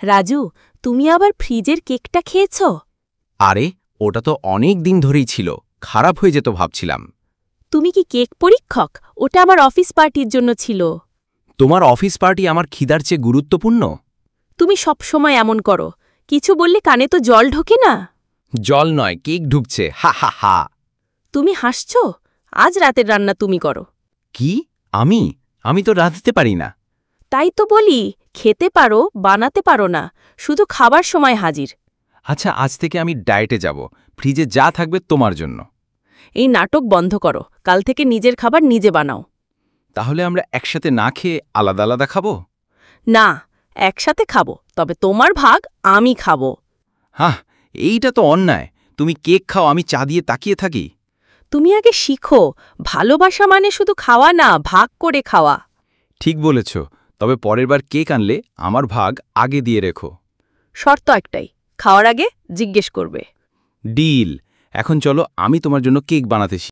রাজু, তুমি আবার ফ্রিজের কেকটা খেয়েছ? আরে ওটা তো অনেক দিন ধরেই ছিল, খারাপ হয়ে যেত ভাবছিলাম। তুমি কি কেক পরীক্ষক? ওটা আমার অফিস পার্টির জন্য ছিল। তোমার অফিস পার্টি আমার খিদার চেয়ে গুরুত্বপূর্ণ? তুমি সব সময় এমন করো, কিছু বললে কানে তো জল ঢোকে না। জল নয়, কেক ঢুকছে, হা হা হা। তুমি হাসছ? আজ রাতের রান্না তুমি করো। কি? আমি আমি তো রাঁধতে পারি না। তাই তো বলি, খেতে পারো, বানাতে পারো না, শুধু খাবার সময় হাজির। আচ্ছা, আজ থেকে আমি ডায়েটে যাব, ফ্রিজে যা থাকবে তোমার জন্য। এই নাটক বন্ধ করো, কাল থেকে নিজের খাবার নিজে বানাও। তাহলে আমরা একসাথে না খেয়ে আলাদা আলাদা খাবো? না, একসাথে খাবো, তবে তোমার ভাগ আমি খাবো। হাহ, এইটা তো অন্যায়। তুমি কেক খাও, আমি চা দিয়ে তাকিয়ে থাকি। তুমি আগে শিখো, ভালোবাসা মানে শুধু খাওয়া না, ভাগ করে খাওয়া। ঠিক বলেছ, তবে পরের বার কেক আনলে আমার ভাগ আগে দিয়ে রেখো। শর্ত একটাই, খাওয়ার আগে জিজ্ঞেস করবে। ডিল। এখন চলো, আমি তোমার জন্য কেক বানাতে